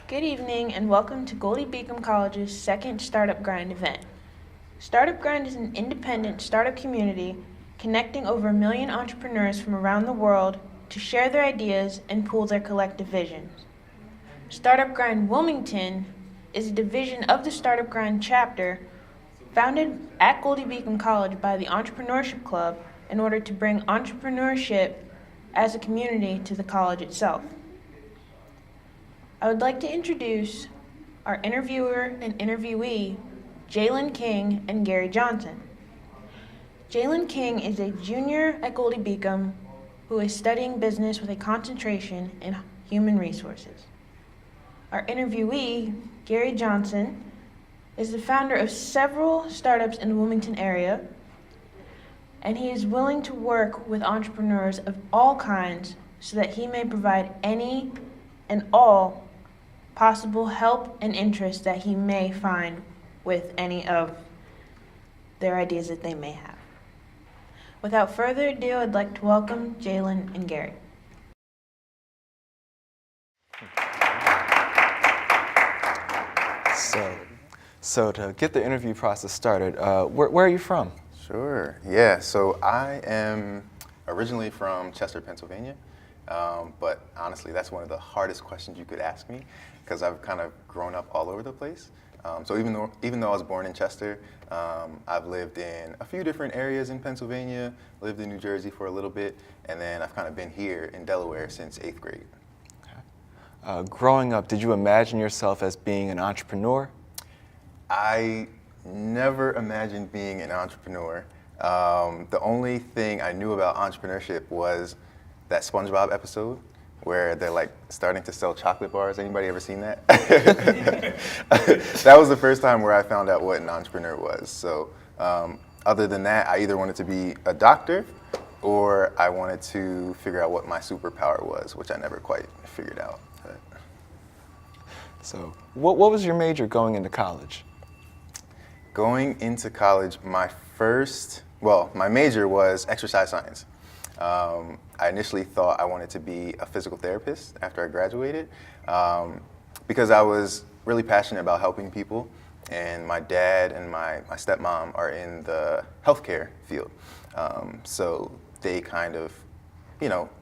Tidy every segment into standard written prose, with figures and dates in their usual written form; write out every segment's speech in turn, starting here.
Good evening and welcome to Goldie Beacom College's second Startup Grind event. Startup Grind is an independent startup community connecting over 1 million entrepreneurs from around the world to share their ideas and pool their collective visions. Startup Grind Wilmington is a division of the Startup Grind chapter founded at Goldie Beacom College by the Entrepreneurship Club in order to bring entrepreneurship as a community to the college itself. I would like to introduce our interviewer and interviewee, Jalen King and Garry Johnson. Jalen King is a junior at Goldie Beacom who is studying business with a concentration in human resources. Our interviewee, Garry Johnson, is the founder of several startups in the Wilmington area, and he is willing to work with entrepreneurs of all kinds so that he may provide any and all possible help and interest that he may find with any of their ideas that they may have. Without further ado, I'd like to welcome Jalen and Garry. So to get the interview process started, where are you from? Sure, yeah, so I am originally from Chester, Pennsylvania, but honestly, that's one of the hardest questions you could ask me because I've kind of grown up all over the place. So even though I was born in Chester, I've lived in a few different areas in Pennsylvania, lived in New Jersey for a little bit, and then I've kind of been here in Delaware since 8th grade. Okay. Growing up, did you imagine yourself as being an entrepreneur? I never imagined being an entrepreneur. The only thing I knew about entrepreneurship was that SpongeBob episode where they're like starting to sell chocolate bars. Anybody ever seen that? That was the first time where I found out what an entrepreneur was. So other than that, I either wanted to be a doctor or I wanted to figure out what my superpower was, which I never quite figured out. So what was your major going into college? Going into college, my major was exercise science. I initially thought I wanted to be a physical therapist after I graduated because I was really passionate about helping people, and my dad and my stepmom are in the healthcare field. So they kind of,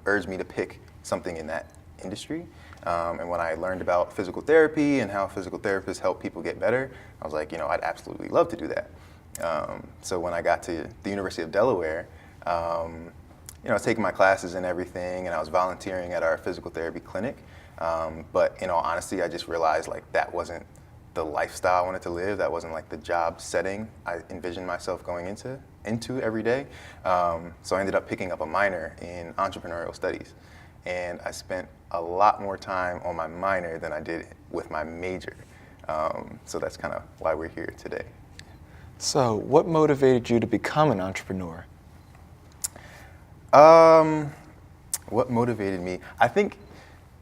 urged me to pick something in that industry. And when I learned about physical therapy and how physical therapists help people get better, I was like, I'd absolutely love to do that. So when I got to the University of Delaware, I was taking my classes and everything, and I was volunteering at our physical therapy clinic. But in all honesty, I just realized that wasn't the lifestyle I wanted to live. That wasn't the job setting I envisioned myself going into every day. So I ended up picking up a minor in entrepreneurial studies. And I spent a lot more time on my minor than I did with my major. So that's kind of why we're here today. So what motivated you to become an entrepreneur? What motivated me? I think,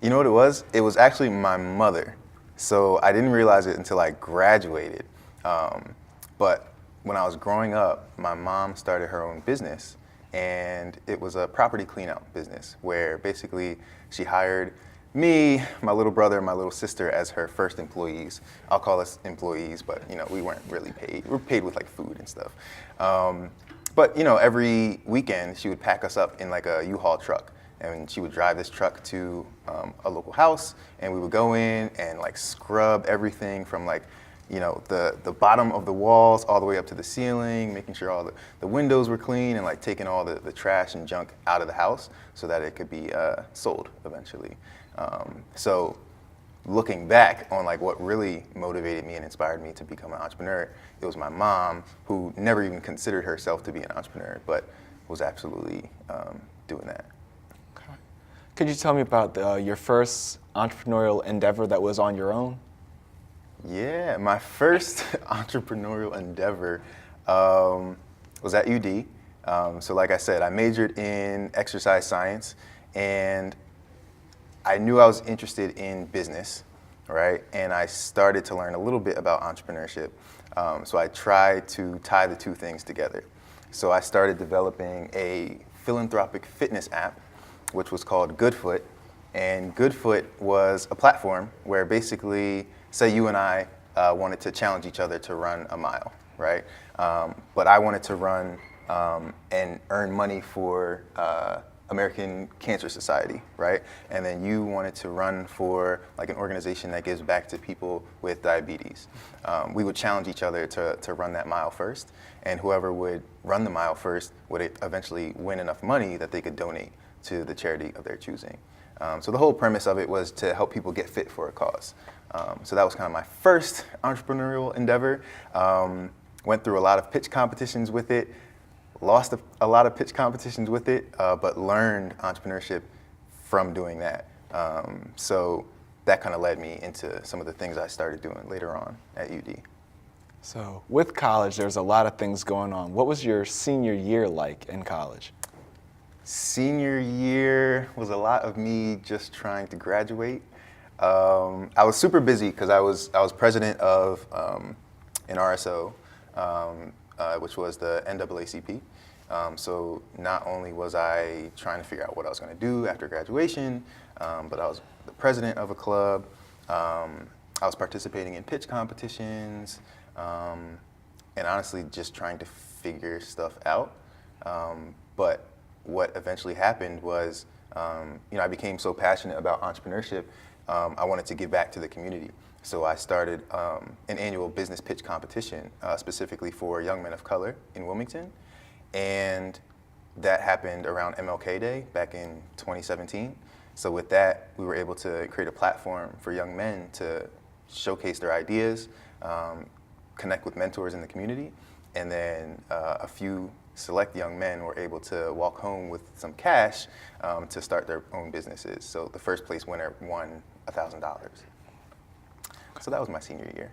you know what it was? It was actually my mother. So I didn't realize it until I graduated. But when I was growing up, my mom started her own business. And it was a property cleanout business where basically she hired me, my little brother, and my little sister as her first employees. I'll call us employees, but we weren't really paid. We were paid with food and stuff. But every weekend she would pack us up in a U-Haul truck, and she would drive this truck to a local house, and we would go in and scrub everything from the bottom of the walls all the way up to the ceiling, making sure all the windows were clean, and taking all the trash and junk out of the house so that it could be sold eventually. So looking back on what really motivated me and inspired me to become an entrepreneur, it was my mom, who never even considered herself to be an entrepreneur, but was absolutely doing that. Okay. Could you tell me about your first entrepreneurial endeavor that was on your own? Yeah, my first entrepreneurial endeavor was at UD. So like I said, I majored in exercise science, and I knew I was interested in business, right? And I started to learn a little bit about entrepreneurship. So I tried to tie the two things together. So I started developing a philanthropic fitness app, which was called Goodfoot. And Goodfoot was a platform where basically, say you and I wanted to challenge each other to run a mile, right? But I wanted to run and earn money for American Cancer Society, right? And then you wanted to run for like an organization that gives back to people with diabetes. We would challenge each other to run that mile first, and whoever would run the mile first would eventually win enough money that they could donate to the charity of their choosing. So the whole premise of it was to help people get fit for a cause. So that was kind of my first entrepreneurial endeavor. Went through a lot of pitch competitions with it, lost a lot of pitch competitions with it, but learned entrepreneurship from doing that. So that kind of led me into some of the things I started doing later on at UD. So with college, there's a lot of things going on. What was your senior year like in college? Senior year was a lot of me just trying to graduate. I was super busy because I was president of an RSO, which was the NAACP. So not only was I trying to figure out what I was going to do after graduation, but I was the president of a club. I was participating in pitch competitions, and honestly just trying to figure stuff out. But what eventually happened was, I became so passionate about entrepreneurship, I wanted to give back to the community. So I started an annual business pitch competition specifically for young men of color in Wilmington. And that happened around MLK Day back in 2017. So with that, we were able to create a platform for young men to showcase their ideas, connect with mentors in the community, and then a few select young men were able to walk home with some cash to start their own businesses. So the first place winner won $1,000. So that was my senior year.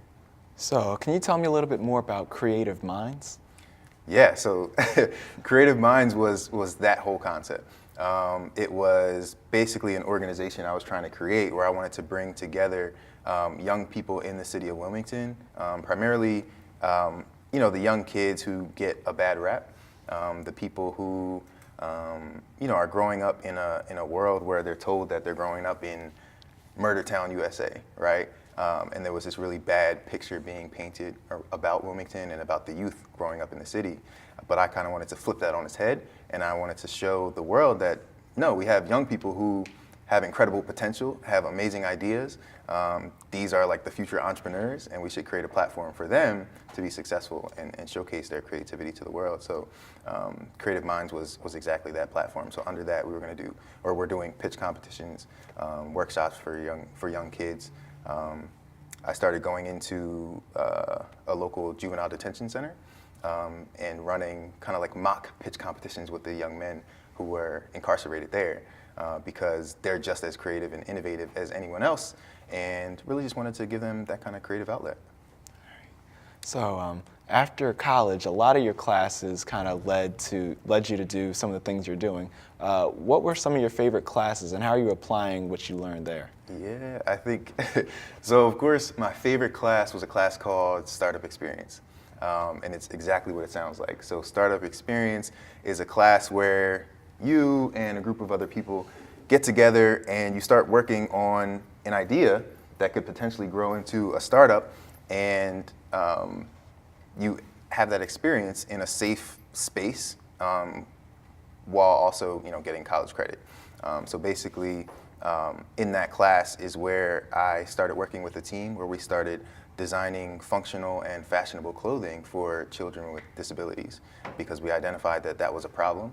So can you tell me a little bit more about Creative Minds? Yeah, so Creative Minds was that whole concept. It was basically an organization I was trying to create where I wanted to bring together young people in the city of Wilmington, primarily the young kids who get a bad rap, the people who are growing up in a world where they're told that they're growing up in Murder Town, USA, right? And there was this really bad picture being painted about Wilmington and about the youth growing up in the city. But I kind of wanted to flip that on its head, and I wanted to show the world that, no, we have young people who have incredible potential, have amazing ideas. These are like the future entrepreneurs, and we should create a platform for them to be successful and showcase their creativity to the world. So Creative Minds was exactly that platform. So under that, we're doing pitch competitions, workshops for young kids. I started going into a local juvenile detention center and running kind of like mock pitch competitions with the young men who were incarcerated there because they're just as creative and innovative as anyone else, and really just wanted to give them that kind of creative outlet. So after college, a lot of your classes kind of led you to do some of the things you're doing. What were some of your favorite classes, and how are you applying what you learned there? Yeah, I think, so of course, my favorite class was a class called Startup Experience. And it's exactly what it sounds like. So Startup Experience is a class where you and a group of other people get together and you start working on an idea that could potentially grow into a startup, and you have that experience in a safe space while also getting college credit. So basically, in that class is where I started working with a team where we started designing functional and fashionable clothing for children with disabilities, because we identified that that was a problem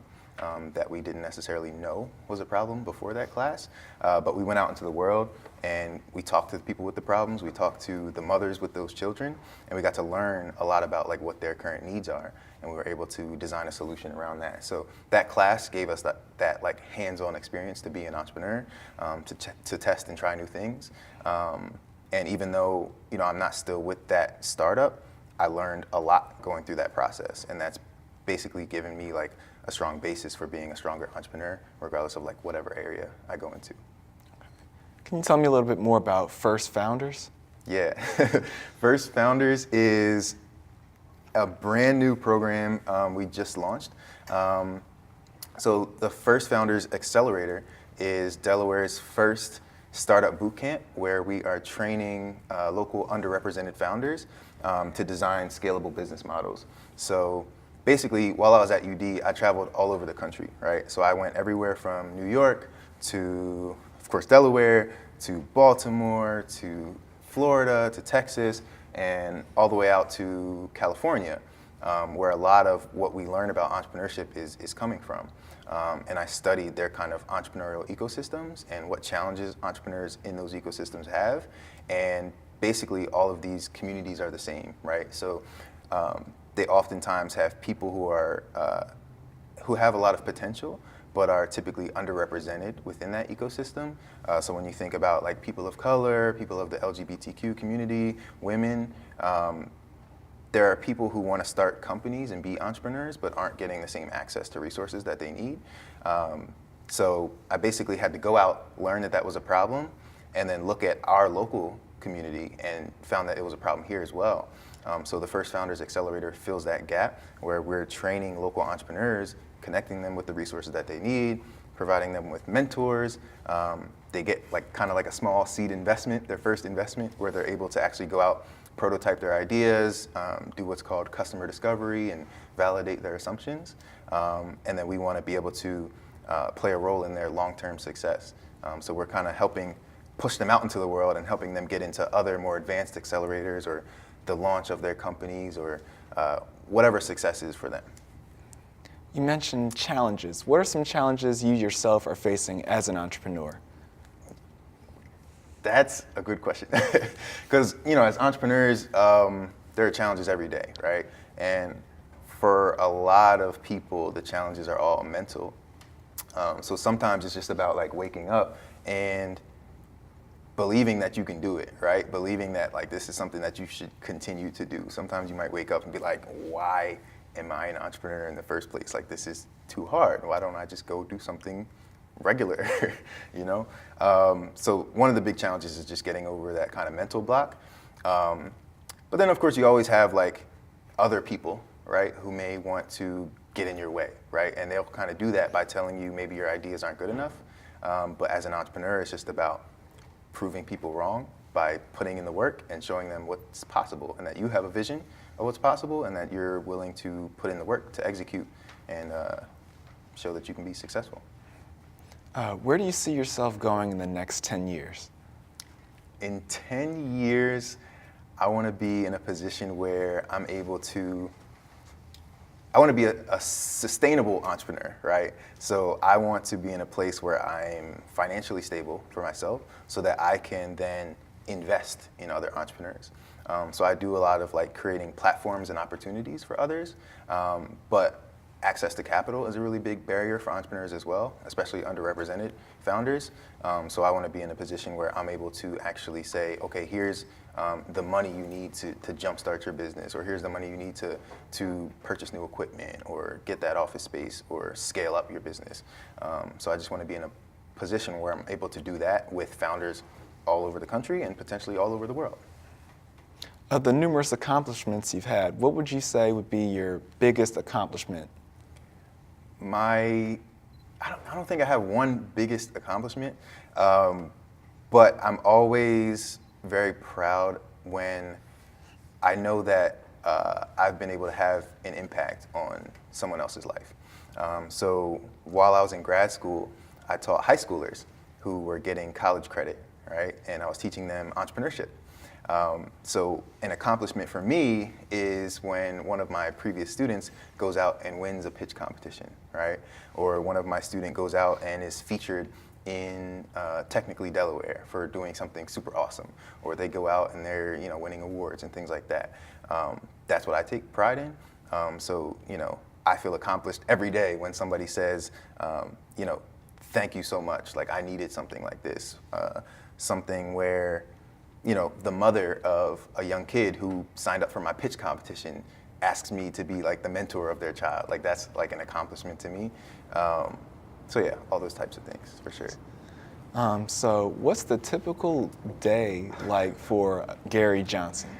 that we didn't necessarily know was a problem before that class. But we went out into the world and we talked to the people with the problems, we talked to the mothers with those children, and we got to learn a lot about like what their current needs are, and we were able to design a solution around that. So that class gave us that like hands-on experience to be an entrepreneur, to test and try new things. And even though I'm not still with that startup, I learned a lot going through that process, and that's basically given me like a strong basis for being a stronger entrepreneur, regardless of like whatever area I go into. Can you tell me a little bit more about First Founders? Yeah, First Founders is a brand new program we just launched. So the First Founders Accelerator is Delaware's first startup boot camp, where we are training local underrepresented founders to design scalable business models. So basically, while I was at UD, I traveled all over the country, right? So I went everywhere from New York to, of course, Delaware, to Baltimore, to Florida, to Texas, and all the way out to California, where a lot of what we learn about entrepreneurship is coming from. And I studied their kind of entrepreneurial ecosystems and what challenges entrepreneurs in those ecosystems have. And basically, all of these communities are the same, right? So they oftentimes have people who have a lot of potential, but are typically underrepresented within that ecosystem. So when you think about like people of color, people of the LGBTQ community, women, there are people who want to start companies and be entrepreneurs, but aren't getting the same access to resources that they need. So I basically had to go out, learn that was a problem, and then look at our local community and found that it was a problem here as well. So the First Founders Accelerator fills that gap, where we're training local entrepreneurs, connecting them with the resources that they need, providing them with mentors. They get kind of like a small seed investment, their first investment, where they're able to actually go out, prototype their ideas, do what's called customer discovery, and validate their assumptions. And then we want to be able to play a role in their long-term success. So we're kind of helping push them out into the world and helping them get into other more advanced accelerators or the launch of their companies or whatever success is for them. You mentioned challenges. What are some challenges you yourself are facing as an entrepreneur? That's a good question. Because, as entrepreneurs, there are challenges every day, right? And for a lot of people, the challenges are all mental. So sometimes it's just about waking up and believing that you can do it, right? Believing that this is something that you should continue to do. Sometimes you might wake up and be like, why am I an entrepreneur in the first place? This is too hard. Why don't I just go do something regular, So one of the big challenges is just getting over that kind of mental block. But then, of course, you always have other people, right, who may want to get in your way, right? And they'll kind of do that by telling you maybe your ideas aren't good enough. But as an entrepreneur, it's just about proving people wrong by putting in the work and showing them what's possible, and that you have a vision of what's possible, and that you're willing to put in the work to execute and show that you can be successful. Where do you see yourself going in the next 10 years? In 10 years, I want to be in a position where I want to be a sustainable entrepreneur, right? So I want to be in a place where I'm financially stable for myself so that I can then invest in other entrepreneurs. So I do a lot of creating platforms and opportunities for others, but access to capital is a really big barrier for entrepreneurs as well, especially underrepresented founders. So I want to be in a position where I'm able to actually say, okay, here's the money you need to jumpstart your business, or here's the money you need to purchase new equipment or get that office space or scale up your business. So I just want to be in a position where I'm able to do that with founders all over the country and potentially all over the world. Of the numerous accomplishments you've had, what would you say would be your biggest accomplishment? I don't think I have one biggest accomplishment, but I'm always very proud when I know that I've been able to have an impact on someone else's life. So while I was in grad school, I taught high schoolers who were getting college credit, right? And I was teaching them entrepreneurship. So an accomplishment for me is when one of my previous students goes out and wins a pitch competition, right? Or one of my students goes out and is featured in Technically Delaware for doing something super awesome. Or they go out and they're winning awards and things like that. That's what I take pride in. So I feel accomplished every day when somebody says, thank you so much. I needed something like this. Something where the mother of a young kid who signed up for my pitch competition asks me to be the mentor of their child. That's an accomplishment to me. So yeah, all those types of things for sure. So what's the typical day like for Garry Johnson?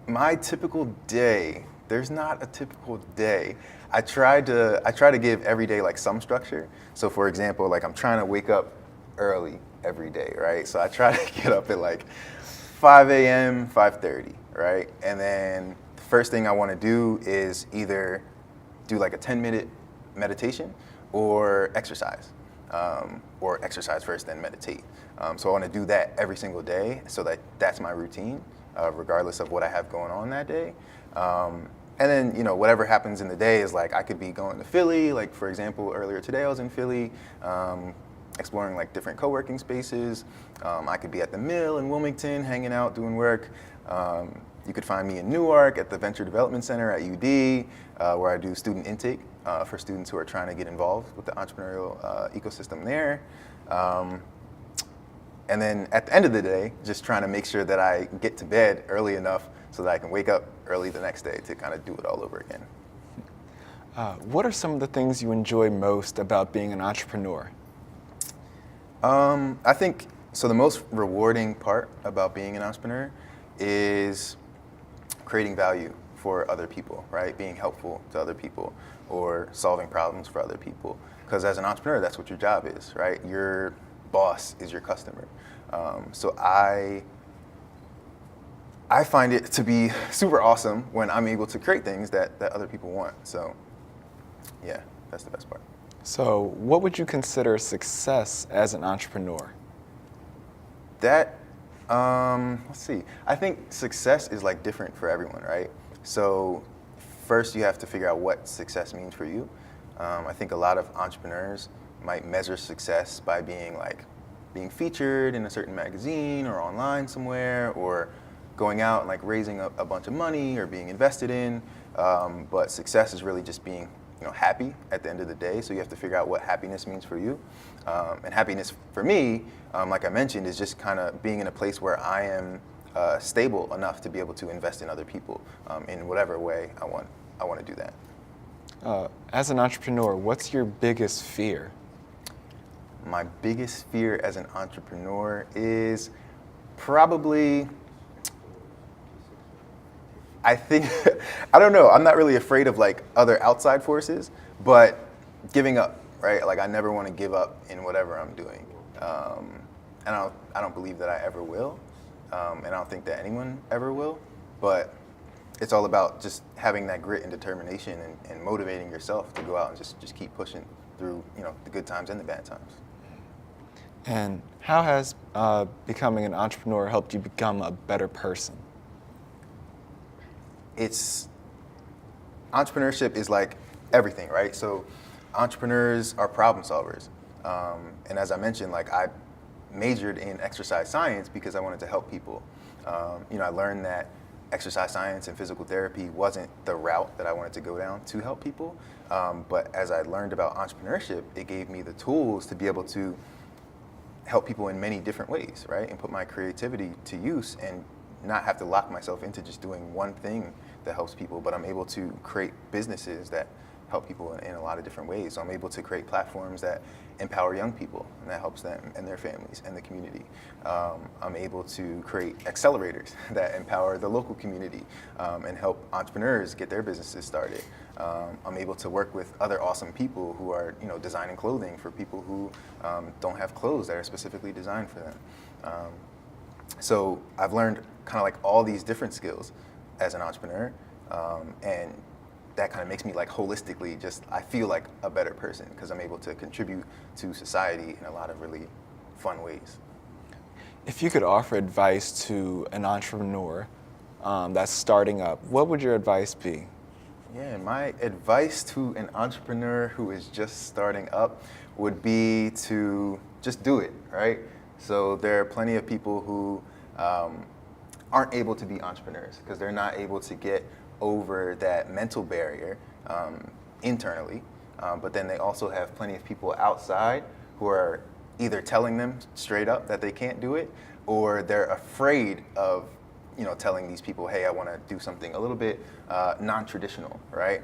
My typical day There's not a typical day. I try to give every day like some structure. So for example, like I'm trying to wake up early every day, right? So I try to get up at like 5 a.m., 5:30, right? And then the first thing I want to do is either do like a 10-minute meditation or exercise first, then meditate. So I want to do that every single day so that that's my routine, regardless of what I have going on that day. And then, whatever happens in the day is like I could be going to Philly. Like, for example, earlier today I was in Philly, exploring like different co-working spaces. I could be at the Mill in Wilmington, hanging out, doing work. You could find me in Newark at the Venture Development Center at UD, where I do student intake for students who are trying to get involved with the entrepreneurial ecosystem there. And then at the end of the day, just trying to make sure that I get to bed early enough so that I can wake up early the next day to kind of do it all over again. What are some of the things you enjoy most about being an entrepreneur? I think, so the most rewarding part about being an entrepreneur is creating value for other people, right? Being helpful to other people or solving problems for other people. Because as an entrepreneur, that's what your job is, right? Your boss is your customer. So I find it to be super awesome when I'm able to create things that other people want. So yeah, that's the best part. So what would you consider success as an entrepreneur? That, let's see. I think success is like different for everyone, right? So first you have to figure out what success means for you. I think a lot of entrepreneurs might measure success by being featured in a certain magazine or online somewhere, or going out and like raising a bunch of money or being invested in. But success is really just being happy at the end of the day. So you have to figure out what happiness means for you. And happiness for me, like I mentioned, is just kind of being in a place where I am stable enough to be able to invest in other people in whatever way I want to do that. As an entrepreneur, what's your biggest fear? My biggest fear as an entrepreneur is probably, I think, I don't know, I'm not really afraid of like other outside forces, but giving up, right? Like I never want to give up in whatever I'm doing. And I don't believe that I ever will. And I don't think that anyone ever will, but it's all about just having that grit and determination and motivating yourself to go out and just keep pushing through, the good times and the bad times. And how has becoming an entrepreneur helped you become a better person? Entrepreneurship is like everything, right? So entrepreneurs are problem solvers. And as I mentioned, like I majored in exercise science because I wanted to help people. I learned that exercise science and physical therapy wasn't the route that I wanted to go down to help people. But as I learned about entrepreneurship, it gave me the tools to be able to help people in many different ways, right? And put my creativity to use and not have to lock myself into just doing one thing that helps people, but I'm able to create businesses that help people in a lot of different ways. So I'm able to create platforms that empower young people, and that helps them and their families and the community. I'm able to create accelerators that empower the local community and help entrepreneurs get their businesses started. I'm able to work with other awesome people who are, designing clothing for people who don't have clothes that are specifically designed for them. So I've learned kind of like all these different skills as an entrepreneur, and that kind of makes me like holistically I feel like a better person because I'm able to contribute to society in a lot of really fun ways. If you could offer advice to an entrepreneur that's starting up, what would your advice be? Yeah, my advice to an entrepreneur who is just starting up would be to just do it, right? So there are plenty of people who aren't able to be entrepreneurs because they're not able to get over that mental barrier internally. But then they also have plenty of people outside who are either telling them straight up that they can't do it, or they're afraid of telling these people, hey, I want to do something a little bit non-traditional, right?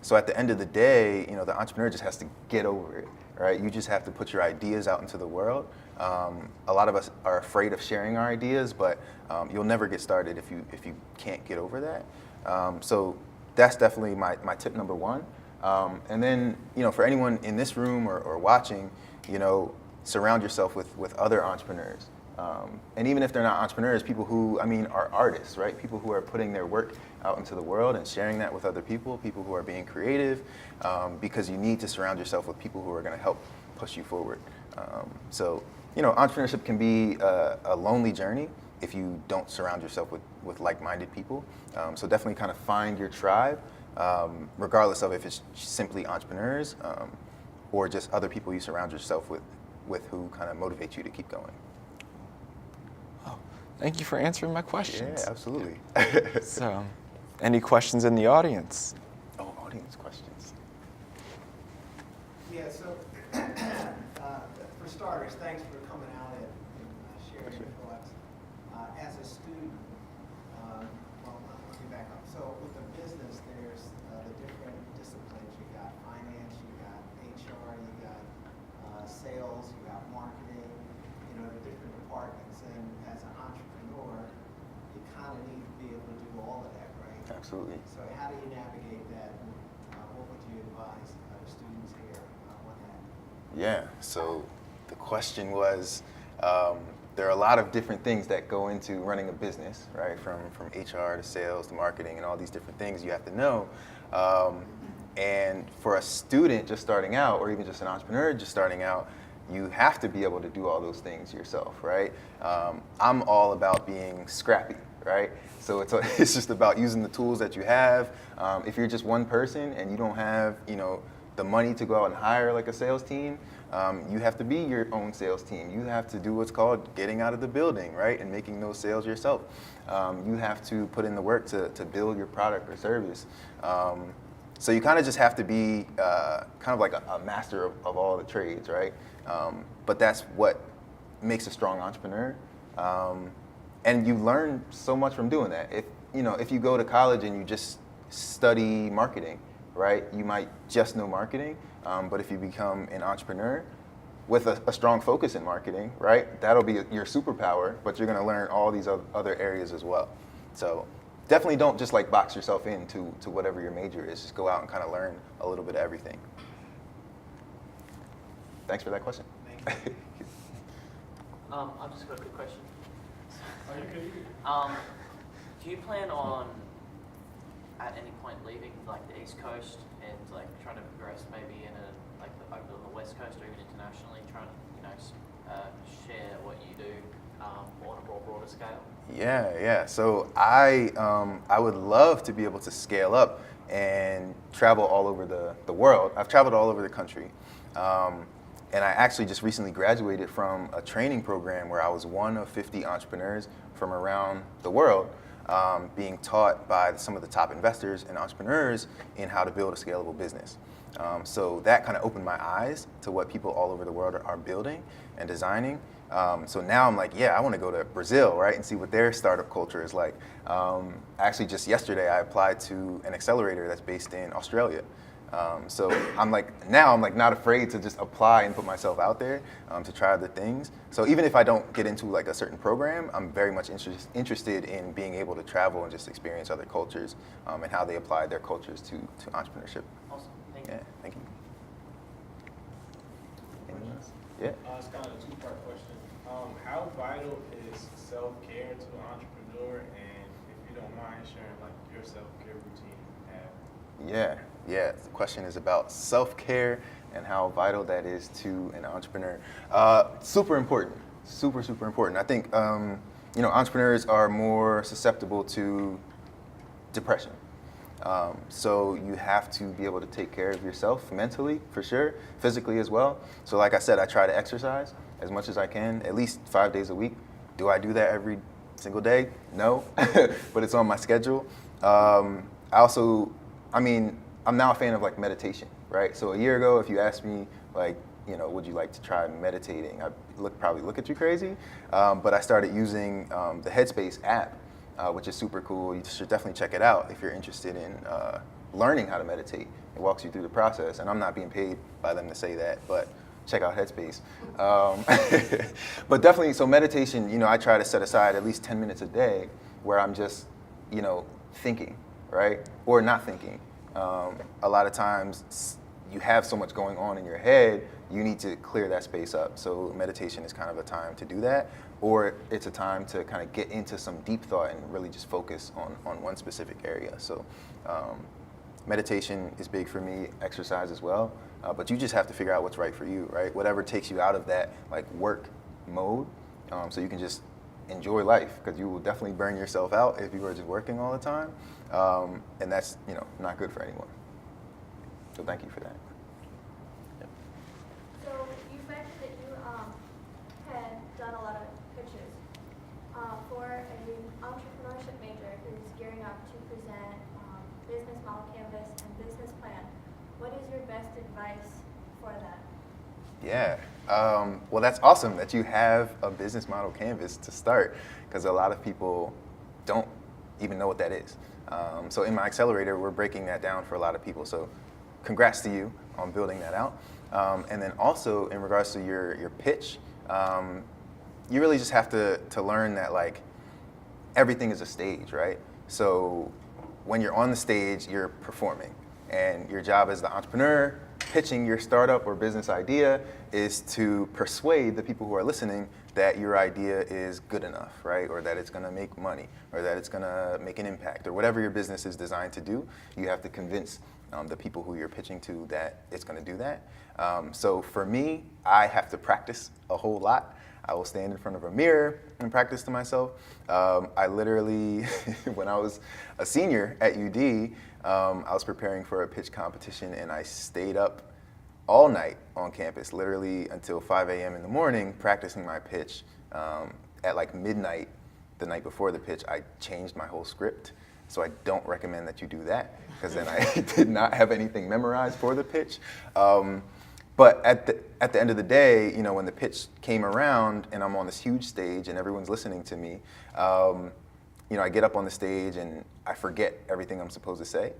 So at the end of the day, the entrepreneur just has to get over it, right? You just have to put your ideas out into the world. A lot of us are afraid of sharing our ideas, but you'll never get started if you can't get over that. So that's definitely my tip number one. And then, for anyone in this room or watching, surround yourself with other entrepreneurs. And even if they're not entrepreneurs, people who, are artists, right? People who are putting their work out into the world and sharing that with other people who are being creative, because you need to surround yourself with people who are going to help push you forward. So, entrepreneurship can be a lonely journey if you don't surround yourself with like-minded people. So definitely kind of find your tribe, regardless of if it's simply entrepreneurs or just other people you surround yourself with who kind of motivate you to keep going. Oh, thank you for answering my questions. Yeah, absolutely. So, any questions in the audience? Oh, audience questions. Yeah, so for starters, thanks for coming out and sharing your thoughts. As a student, well, let me back up. So with the business, there's the different disciplines. You got finance, you got HR, you got sales, you got marketing, the different departments. And as an entrepreneur, you kind of need to be able to do all of that, right? Absolutely. So how do you navigate that? What would you advise the students here on that? Yeah, so the question was, there are a lot of different things that go into running a business, right? From HR to sales to marketing and all these different things you have to know. And for a student just starting out, or even just an entrepreneur just starting out, you have to be able to do all those things yourself, right? I'm all about being scrappy, right? So it's just about using the tools that you have. If you're just one person and you don't have, the money to go out and hire like a sales team, you have to be your own sales team. You have to do what's called getting out of the building, right? And making those sales yourself. You have to put in the work to build your product or service. So you kind of just have to be kind of like a master of all the trades, right? But that's what makes a strong entrepreneur. And you learn so much from doing that. If you go to college and you just study marketing, right? You might just know marketing, but if you become an entrepreneur with a strong focus in marketing, right? That'll be your superpower, but you're gonna learn all these other areas as well. So definitely don't just like box yourself into whatever your major is. Just go out and kind of learn a little bit of everything. Thanks for that question. Thank you. I've just got a quick question. Are you good? Do you plan on at any point leaving like the East Coast and like trying to progress maybe in over on the West Coast or even internationally, trying to share what you do on a broader scale? Yeah. So I would love to be able to scale up and travel all over the world. I've traveled all over the country. And I actually just recently graduated from a training program where I was one of 50 entrepreneurs from around the world, being taught by some of the top investors and entrepreneurs in how to build a scalable business. So that kind of opened my eyes to what people all over the world are building and designing. So now I'm like, I want to go to Brazil, right, and see what their startup culture is like. Actually, just yesterday, I applied to an accelerator that's based in Australia. So I'm not afraid to just apply and put myself out there to try other things. So even if I don't get into like a certain program, I'm very much interested in being able to travel and just experience other cultures and how they apply their cultures to entrepreneurship. Awesome. Thank you. Yeah, thank you. Anyone else? Yeah. It's kind of a two-part question. How vital is self-care to an entrepreneur, and if you don't mind sharing like your self-care routine you have? Yeah. The question is about self-care and how vital that is to an entrepreneur. Super important. Super important. I think entrepreneurs are more susceptible to depression. So you have to be able to take care of yourself mentally, for sure, physically as well. So like I said, I try to exercise as much as I can, at least 5 days a week. Do I do that every single day? No, but it's on my schedule. I'm now a fan of like meditation, right? So a year ago, if you asked me like, would you like to try meditating? I'd probably look at you crazy. But I started using the Headspace app, which is super cool. You should definitely check it out if you're interested in learning how to meditate. It walks you through the process, and I'm not being paid by them to say that, but check out Headspace. But definitely, so meditation, I try to set aside at least 10 minutes a day where I'm just, thinking, right? Or not thinking. A lot of times you have so much going on in your head, you need to clear that space up. So meditation is kind of a time to do that, or it's a time to kind of get into some deep thought and really just focus on one specific area. So meditation is big for me, exercise as well, but you just have to figure out what's right for you, right? Whatever takes you out of that like work mode, so you can just enjoy life, because you will definitely burn yourself out if you are just working all the time, and that's not good for anyone. So thank you for that. So you mentioned that you had done a lot of pitches for an entrepreneurship major who's gearing up to present business model canvas and business plan. What is your best advice for that? Yeah, well, that's awesome that you have a business model canvas to start, because a lot of people don't even know what that is. So in my accelerator, we're breaking that down for a lot of people. So congrats to you on building that out. And then also in regards to your pitch, you really just have to learn that like everything is a stage, right? So when you're on the stage, you're performing, and your job as the entrepreneur pitching your startup or business idea is to persuade the people who are listening that your idea is good enough, right? Or that it's gonna make money, or that it's gonna make an impact, or whatever your business is designed to do. You have to convince the people who you're pitching to that it's gonna do that. So for me, I have to practice a whole lot. I will stand in front of a mirror and practice to myself. I literally, when I was a senior at UD, I was preparing for a pitch competition, and I stayed up all night on campus, literally until 5 a.m. in the morning, practicing my pitch. At like midnight, the night before the pitch, I changed my whole script. So I don't recommend that you do that, because then I did not have anything memorized for the pitch. But at the end of the day, when the pitch came around and I'm on this huge stage and everyone's listening to me, I get up on the stage and I forget everything I'm supposed to say.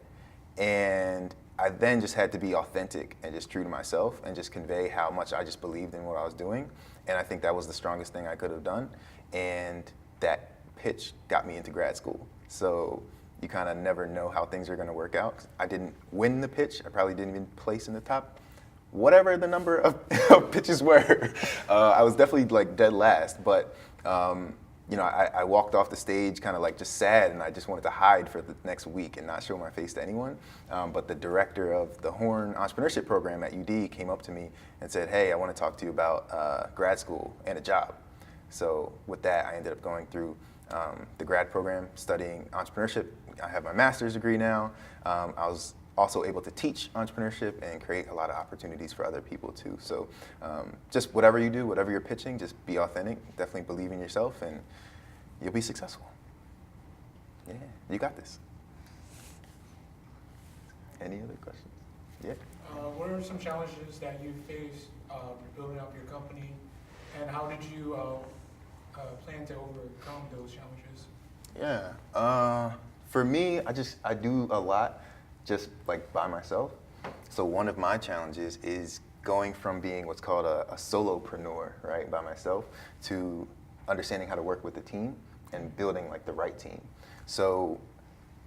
And I then just had to be authentic and just true to myself and just convey how much I just believed in what I was doing. And I think that was the strongest thing I could have done. And that pitch got me into grad school. So you kind of never know how things are going to work out. I didn't win the pitch. I probably didn't even place in the top, whatever the number of pitches were. I was definitely like dead last, but I walked off the stage kind of like just sad, and I just wanted to hide for the next week and not show my face to anyone. But the director of the Horn Entrepreneurship Program at UD came up to me and said, "Hey, I want to talk to you about grad school and a job." So with that, I ended up going through the grad program, studying entrepreneurship. I have my master's degree now. I was also able to teach entrepreneurship and create a lot of opportunities for other people too. So just whatever you do, whatever you're pitching, just be authentic, definitely believe in yourself, and you'll be successful. Yeah, you got this. Any other questions? Yeah. What are some challenges that you faced building up your company, and how did you plan to overcome those challenges? Yeah, for me, I do a lot just like by myself. So one of my challenges is going from being what's called a solopreneur, right, by myself, to understanding how to work with a team and building like the right team. So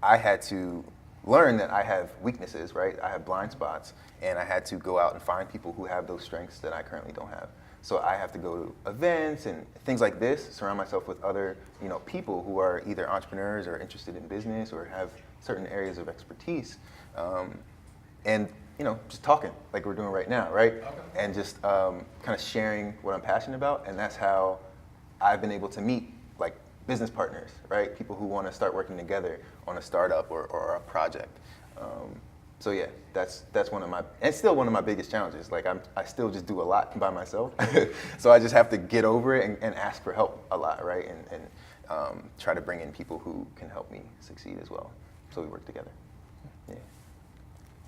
I had to learn that I have weaknesses, right? I have blind spots, and I had to go out and find people who have those strengths that I currently don't have. So I have to go to events and things like this, surround myself with other, people who are either entrepreneurs or interested in business or have certain areas of expertise, and just talking like we're doing right now, right? Okay. And just kind of sharing what I'm passionate about, and that's how I've been able to meet like business partners, right? People who want to start working together on a startup or a project. So yeah, that's one of my, and still one of my biggest challenges. Like I still just do a lot by myself, so I just have to get over it and ask for help a lot, right? And try to bring in people who can help me succeed as well. So we work together. Yeah.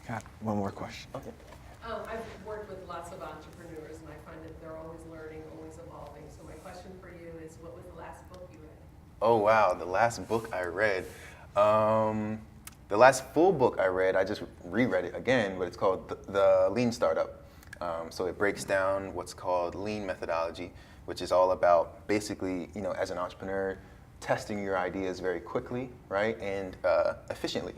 Got one more question. Okay. I've worked with lots of entrepreneurs, and I find that they're always learning, always evolving. So my question for you is, what was the last book you read? Oh wow, the last book I read. The last full book I read, I just reread it again, but it's called The Lean Startup. So it breaks down what's called lean methodology, which is all about basically, as an entrepreneur, testing your ideas very quickly, right, and efficiently.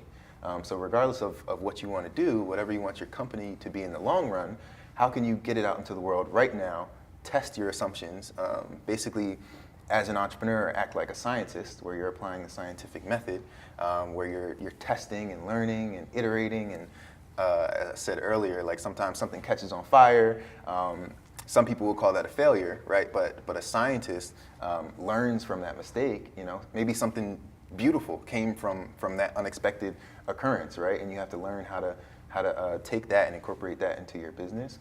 So regardless of what you want to do, whatever you want your company to be in the long run, how can you get it out into the world right now, test your assumptions, basically as an entrepreneur, act like a scientist, where you're applying the scientific method, where you're testing and learning and iterating. And as I said earlier, like sometimes something catches on fire. Some people will call that a failure, right? But a scientist learns from that mistake. You know, maybe something beautiful came from that unexpected occurrence, right? And you have to learn how to take that and incorporate that into your business.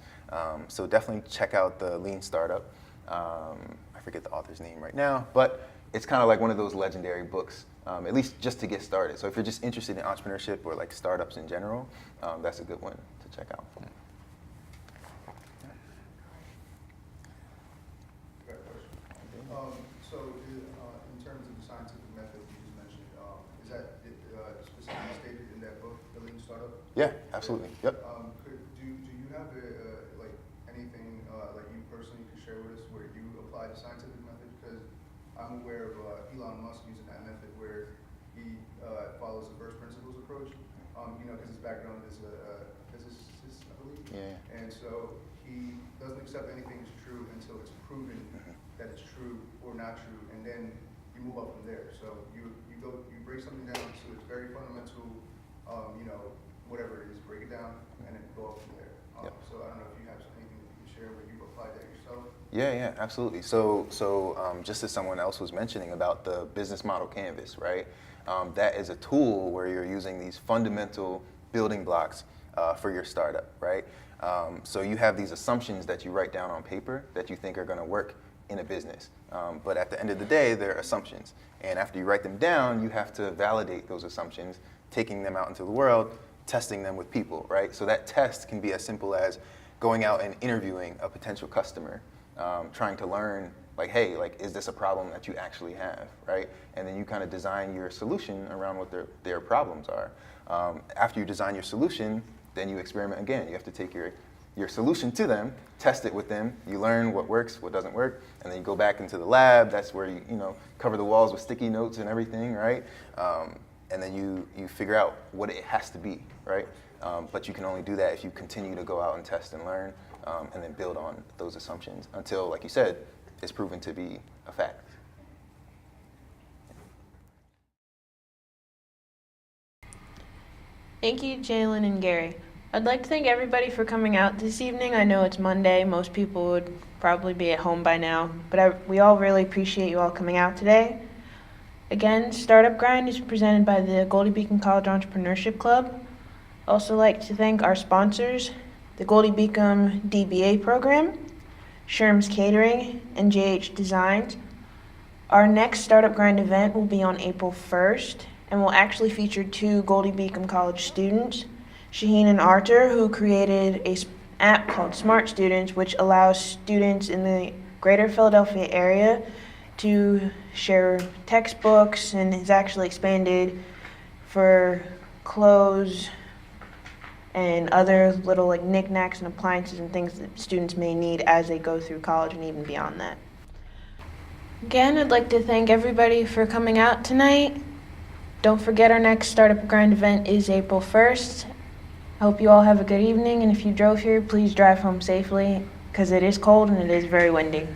So definitely check out the Lean Startup. I forget the author's name right now, but it's kind of like one of those legendary books, at least just to get started. So if you're just interested in entrepreneurship or like startups in general, that's a good one to check out. So in terms of the scientific method you just mentioned, is that specifically stated in that book, The Lean Startup? Yeah, absolutely. Yep. Do you have like anything like you personally could share with us where you apply the scientific method? Because I'm aware of Elon Musk using that method where he follows the first principles approach. You know, because his background is a physicist, I believe. Yeah. And so he doesn't accept anything is true until it's proven that it's true or not true, and then you move up from there. So you break something down to its very fundamental, you know, whatever it is, break it down, and then go up from there. Yep. So I don't know if you have anything that you can share where you've applied that yourself. Yeah, absolutely. So just as someone else was mentioning about the business model canvas, right? That is a tool where you're using these fundamental building blocks for your startup, right? So you have these assumptions that you write down on paper that you think are going to work in a business. But at the end of the day, they're assumptions. And after you write them down, you have to validate those assumptions, taking them out into the world, testing them with people, right? So that test can be as simple as going out and interviewing a potential customer, trying to learn, like, hey, like, is this a problem that you actually have, right? And then you kind of design your solution around what their problems are. After you design your solution, then you experiment again. You have to take your solution to them, test it with them, you learn what works, what doesn't work, and then you go back into the lab. That's where you cover the walls with sticky notes and everything, right? And then you figure out what it has to be, right? But you can only do that if you continue to go out and test and learn, and then build on those assumptions until, like you said, it's proven to be a fact. Thank you, Jalen and Gary. I'd like to thank everybody for coming out this evening. I know it's Monday. Most people would probably be at home by now, but we all really appreciate you all coming out today. Again, Startup Grind is presented by the Goldie Beacon College Entrepreneurship Club. Also like to thank our sponsors, the Goldie Beacon DBA program, Sherm's Catering, and JH Designs. Our next Startup Grind event will be on April 1st, and will actually feature two Goldie Beacon College students, Shaheen and Arthur, who created an app called Smart Students, which allows students in the greater Philadelphia area to share textbooks, and has actually expanded for clothes and other little like knickknacks and appliances and things that students may need as they go through college and even beyond that. Again, I'd like to thank everybody for coming out tonight. Don't forget our next Startup Grind event is April 1st. I hope you all have a good evening, and if you drove here, please drive home safely, because it is cold and it is very windy.